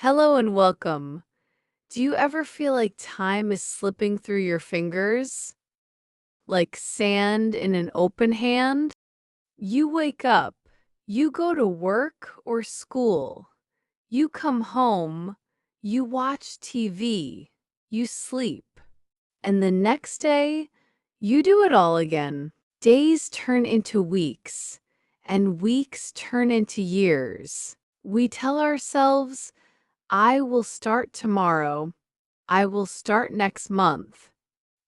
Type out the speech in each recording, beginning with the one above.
Hello and welcome. Do you ever feel like time is slipping through your fingers? Like sand in an open hand? You wake up, you go to work or school, you come home, you watch TV, you sleep, and the next day, you do it all again. Days turn into weeks, and weeks turn into years. We tell ourselves, I will start tomorrow. I will start next month.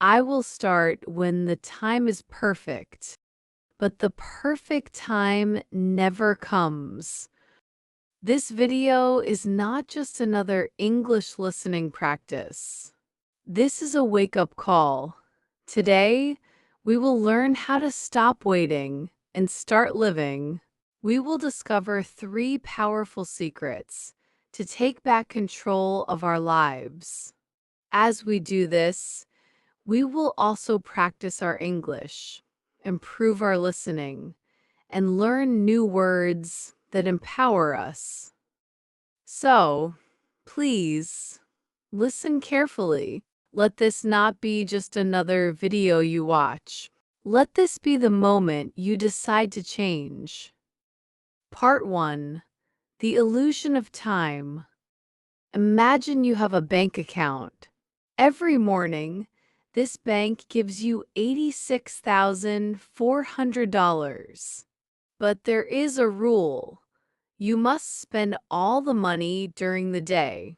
I will start when the time is perfect. But the perfect time never comes. This video is not just another English listening practice. This is a wake-up call. Today, we will learn how to stop waiting and start living. We will discover 3 powerful secrets to take back control of our lives. As we do this, we will also practice our English, improve our listening, and learn new words that empower us. So, please, listen carefully. Let this not be just another video you watch. Let this be the moment you decide to change. Part 1. The illusion of time. Imagine you have a bank account. Every morning, this bank gives you $86,400. But there is a rule. You must spend all the money during the day.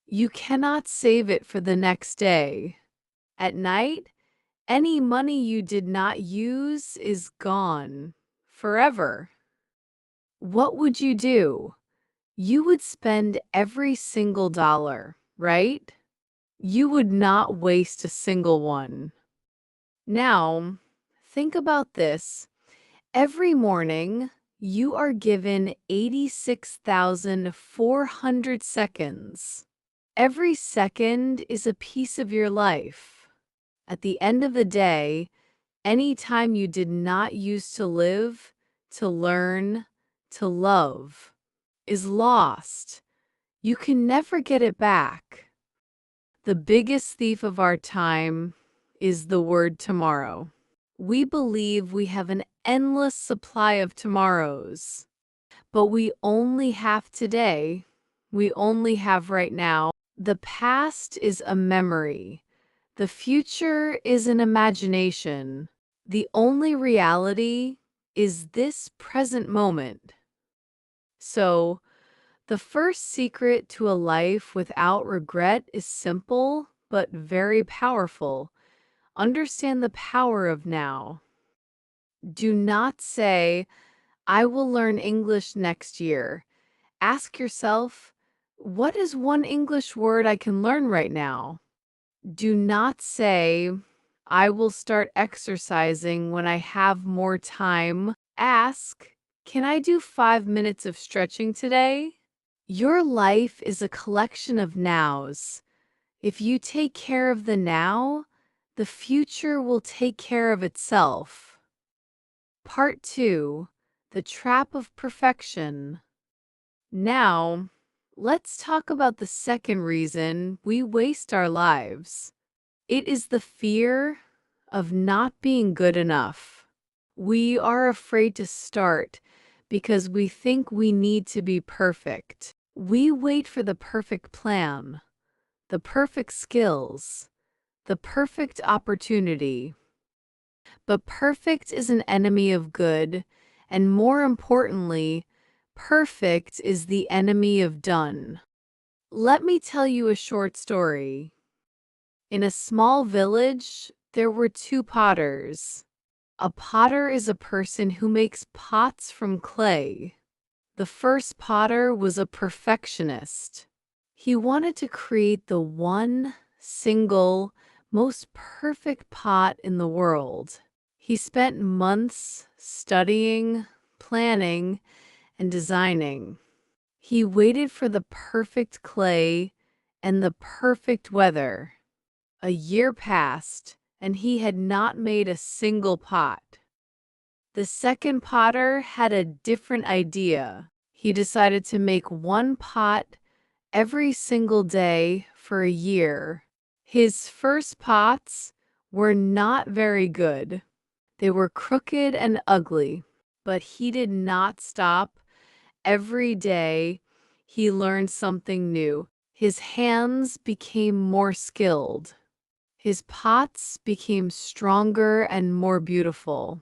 You cannot save it for the next day. At night, any money you did not use is gone forever. What would you do? You would spend every single dollar, right? You would not waste a single one. Now, think about this. Every morning, you are given 86,400 seconds. Every second is a piece of your life. At the end of the day, any time you did not use to live, to learn, to love, is lost. You can never get it back. The biggest thief of our time is the word tomorrow. We believe we have an endless supply of tomorrows, but we only have today. We only have right now. The past is a memory. The future is an imagination. The only reality is this present moment. So, the first secret to a life without regret is simple but very powerful. Understand the power of now. Do not say, I will learn English next year. Ask yourself, what is one English word I can learn right now? Do not say, I will start exercising when I have more time. Ask, can I do 5 minutes of stretching today? Your life is a collection of nows. If you take care of the now, the future will take care of itself. Part 2. The Trap of Perfection. Now, let's talk about the second reason we waste our lives. It is the fear of not being good enough. We are afraid to start because we think we need to be perfect. We wait for the perfect plan, the perfect skills, the perfect opportunity. But perfect is an enemy of good, and more importantly, perfect is the enemy of done. Let me tell you a short story. In a small village, there were 2 potters. A potter is a person who makes pots from clay. The first potter was a perfectionist. He wanted to create the one, single, most perfect pot in the world. He spent months studying, planning, and designing. He waited for the perfect clay and the perfect weather. A year passed, and he had not made a single pot. The second potter had a different idea. He decided to make one pot every single day for a year. His first pots were not very good. They were crooked and ugly, but he did not stop. Every day, he learned something new. His hands became more skilled. His pots became stronger and more beautiful.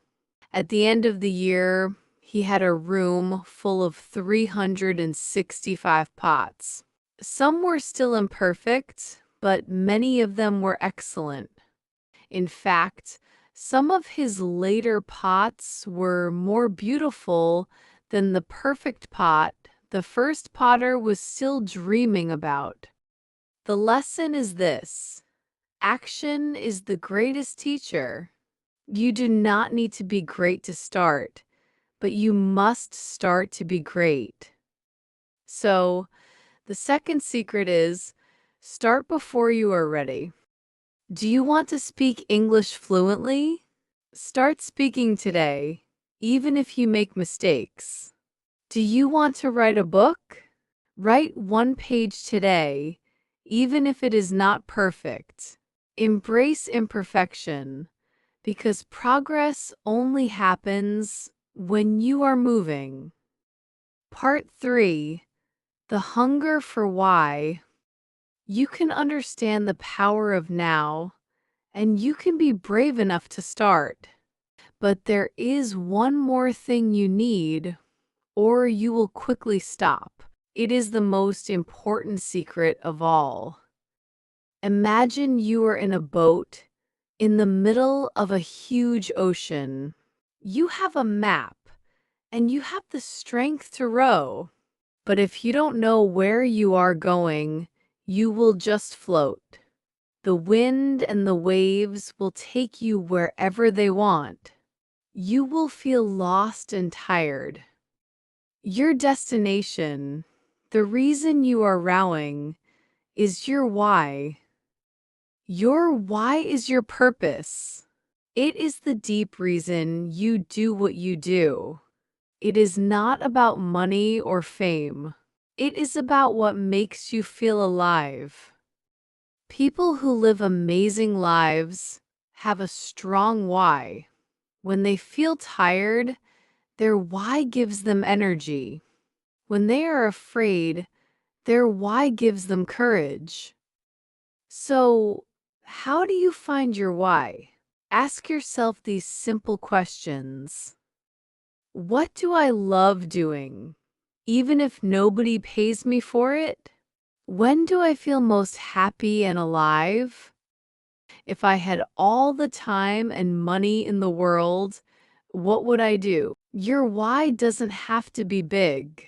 At the end of the year, he had a room full of 365 pots. Some were still imperfect, but many of them were excellent. In fact, some of his later pots were more beautiful than the perfect pot the first potter was still dreaming about. The lesson is this: action is the greatest teacher. You do not need to be great to start, but you must start to be great. So, the second secret is start before you are ready. Do you want to speak English fluently? Start speaking today, even if you make mistakes. Do you want to write a book? Write one page today, even if it is not perfect. Embrace imperfection, because progress only happens when you are moving. Part 3: The Hunger for Why. You can understand the power of now, and you can be brave enough to start. But there is one more thing you need, or you will quickly stop. It is the most important secret of all. Imagine you are in a boat in the middle of a huge ocean. You have a map, and you have the strength to row. But if you don't know where you are going, you will just float. The wind and the waves will take you wherever they want. You will feel lost and tired. Your destination, the reason you are rowing, is your why. Your why is your purpose. It is the deep reason you do what you do. It is not about money or fame. It is about what makes you feel alive. People who live amazing lives have a strong why. When they feel tired, their why gives them energy. When they are afraid, their why gives them courage. So, how do you find your why? Ask yourself these simple questions. What do I love doing, even if nobody pays me for it? When do I feel most happy and alive? If I had all the time and money in the world, what would I do? Your why doesn't have to be big.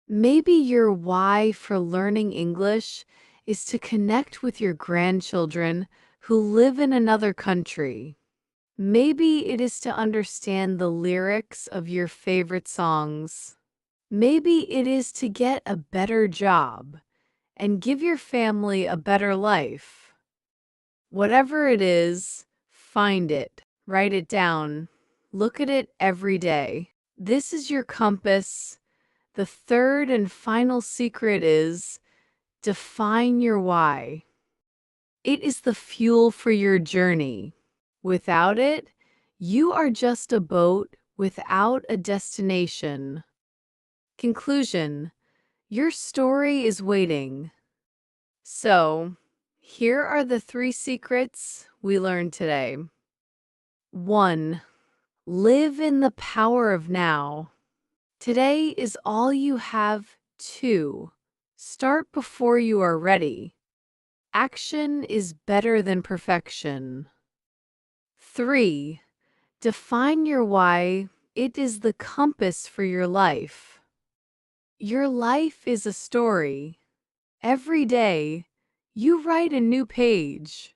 Maybe your why for learning English is to connect with your grandchildren who live in another country. Maybe it is to understand the lyrics of your favorite songs. Maybe it is to get a better job and give your family a better life. Whatever it is, find it, write it down, look at it every day. This is your compass. The third and final secret is define your why. It is the fuel for your journey. Without it, you are just a boat without a destination. Conclusion: your story is waiting. So, here are the 3 secrets we learned today. 1. Live in the power of now. Today is all you have. 2. Start before you are ready. Action is better than perfection. 3. Define your why. It is the compass for your life. Your life is a story. Every day, you write a new page.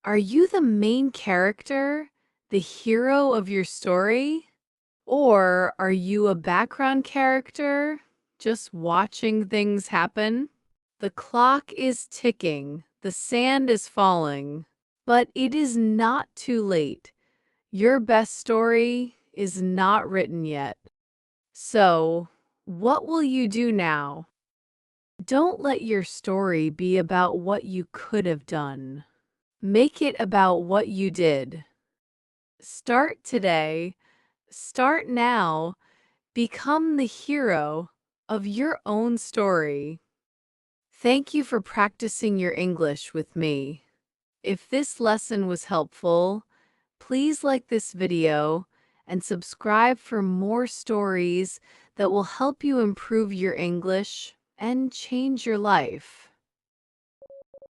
Are you the main character, the hero of your story? Or are you a background character, just watching things happen? The clock is ticking, the sand is falling, but it is not too late. Your best story is not written yet. So, what will you do now? Don't let your story be about what you could have done. Make it about what you did. Start today. Start now. Become the hero of your own story. Thank you for practicing your English with me. If this lesson was helpful, please like this video and subscribe for more stories that will help you improve your English and change your life.